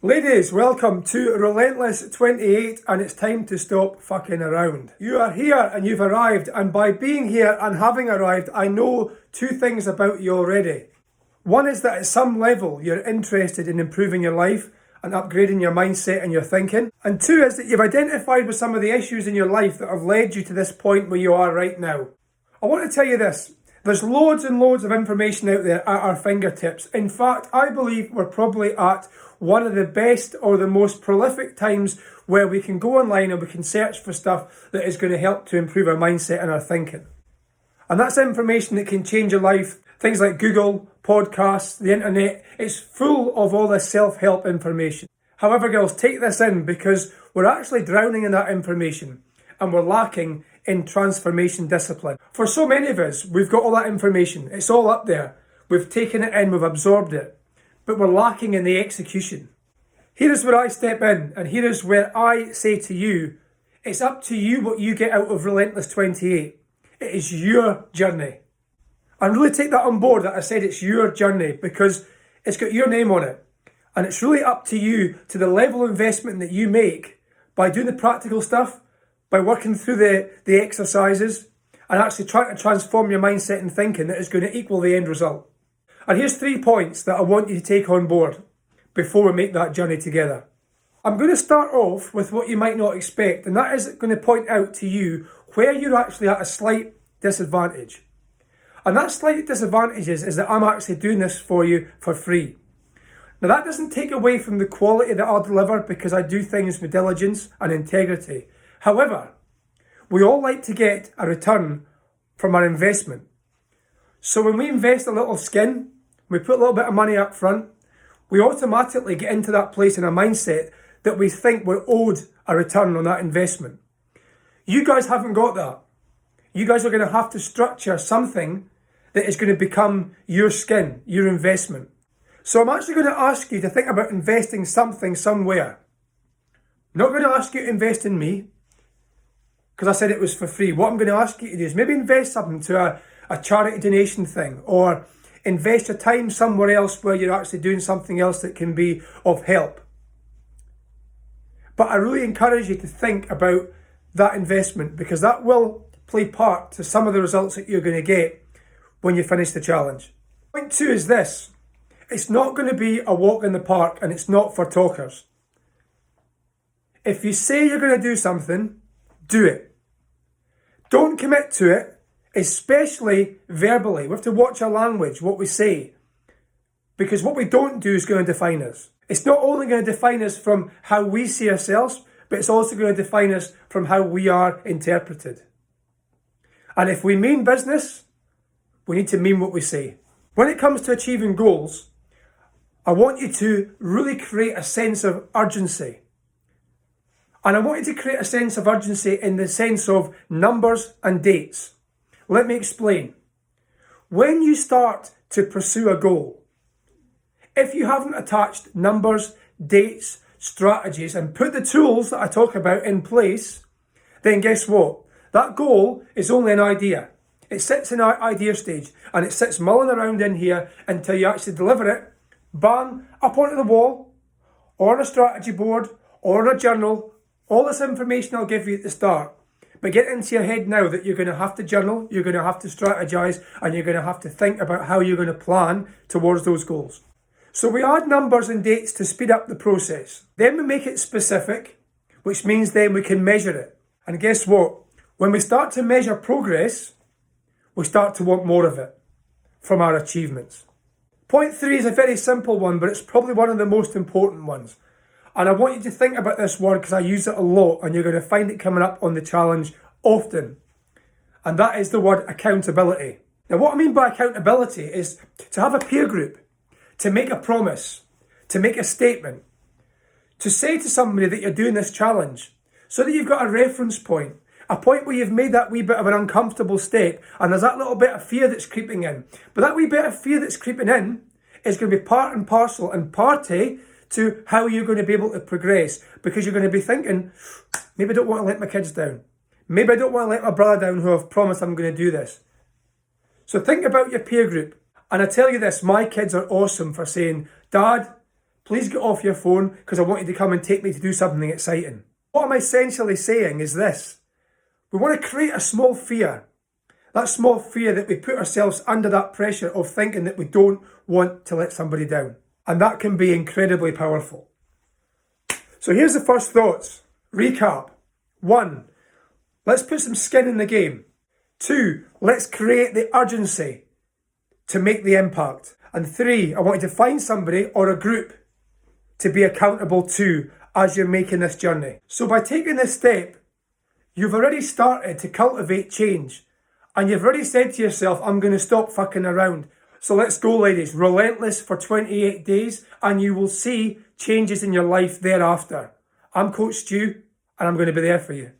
Ladies, welcome to Relentless 28 and it's time to stop fucking around. You are here and you've arrived, and by being here and having arrived, I know two things about you already. One is that at some level you're interested in improving your life and upgrading your mindset and your thinking. And two is that you've identified with some of the issues in your life that have led you to this point where you are right now. I want to tell you this. There's loads and loads of information out there at our fingertips. In fact, I believe we're probably at one of the best or the most prolific times where we can go online and we can search for stuff that is going to help to improve our mindset and our thinking. And that's information that can change your life. Things like Google, podcasts, the internet. It's full of all this self-help information. However, girls, take this in because we're actually drowning in that information and we're lacking in transformation discipline. For so many of us, we've got all that information. It's all up there. We've taken it in, we've absorbed it, but we're lacking in the execution. Here is where I step in, and here is where I say to you, it's up to you what you get out of Relentless 28. It is your journey. And really take that on board that I said it's your journey because it's got your name on it. And it's really up to you, to the level of investment that you make by doing the practical stuff, by working through the exercises, and actually trying to transform your mindset and thinking that is going to equal the end result. And here's 3 points that I want you to take on board before we make that journey together. I'm going to start off with what you might not expect, and that is going to point out to you where you're actually at a slight disadvantage. And that slight disadvantage is that I'm actually doing this for you for free. Now that doesn't take away from the quality that I'll deliver because I do things with diligence and integrity. However, we all like to get a return from our investment. So when we invest a little skin, we put a little bit of money up front, we automatically get into that place in our mindset that we think we're owed a return on that investment. You guys haven't got that. You guys are going to have to structure something that is going to become your skin, your investment. So I'm actually going to ask you to think about investing something somewhere. I'm not going to ask you to invest in me, because I said it was for free. What I'm going to ask you to do is maybe invest something to a charity donation thing, or invest your time somewhere else where you're actually doing something else that can be of help. But I really encourage you to think about that investment because that will play part to some of the results that you're going to get when you finish the challenge. Point 2 is this. It's not going to be a walk in the park and it's not for talkers. If you say you're going to do something, do it. Don't commit to it, especially verbally. We have to watch our language, what we say, because what we don't do is going to define us. It's not only going to define us from how we see ourselves, but it's also going to define us from how we are interpreted. And if we mean business, we need to mean what we say. When it comes to achieving goals, I want you to really create a sense of urgency. And I want you to create a sense of urgency in the sense of numbers and dates. Let me explain. When you start to pursue a goal, if you haven't attached numbers, dates, strategies, and put the tools that I talk about in place, then guess what? That goal is only an idea. It sits in our idea stage and it sits mulling around in here until you actually deliver it, bang, up onto the wall, or on a strategy board, or on a journal. All this information I'll give you at the start. But get into your head now that you're going to have to journal, you're going to have to strategize, and you're going to have to think about how you're going to plan towards those goals. So we add numbers and dates to speed up the process. Then we make it specific, which means then we can measure it. And guess what? When we start to measure progress, we start to want more of it from our achievements. Point 3 is a very simple one, but it's probably one of the most important ones. And I want you to think about this word because I use it a lot and you're going to find it coming up on the challenge often. And that is the word accountability. Now what I mean by accountability is to have a peer group, to make a promise, to make a statement, to say to somebody that you're doing this challenge so that you've got a reference point, a point where you've made that wee bit of an uncomfortable step and there's that little bit of fear that's creeping in. But that wee bit of fear that's creeping in is going to be part and parcel and party to how you're going to be able to progress, because you're going to be thinking, maybe I don't want to let my kids down. Maybe I don't want to let my brother down who I've promised I'm going to do this. So think about your peer group. And I tell you this, my kids are awesome for saying, Dad, please get off your phone because I want you to come and take me to do something exciting. What I'm essentially saying is this. We want to create a small fear. That small fear that we put ourselves under that pressure of thinking that we don't want to let somebody down. And that can be incredibly powerful. So here's the first thoughts. Recap. 1. Let's put some skin in the game. 2. Let's create the urgency to make the impact. And 3. I want you to find somebody or a group to be accountable to as you're making this journey. So by taking this step, you've already started to cultivate change. And you've already said to yourself, I'm going to stop fucking around. So let's go, ladies. Relentless for 28 days and you will see changes in your life thereafter. I'm Coach Stu and I'm going to be there for you.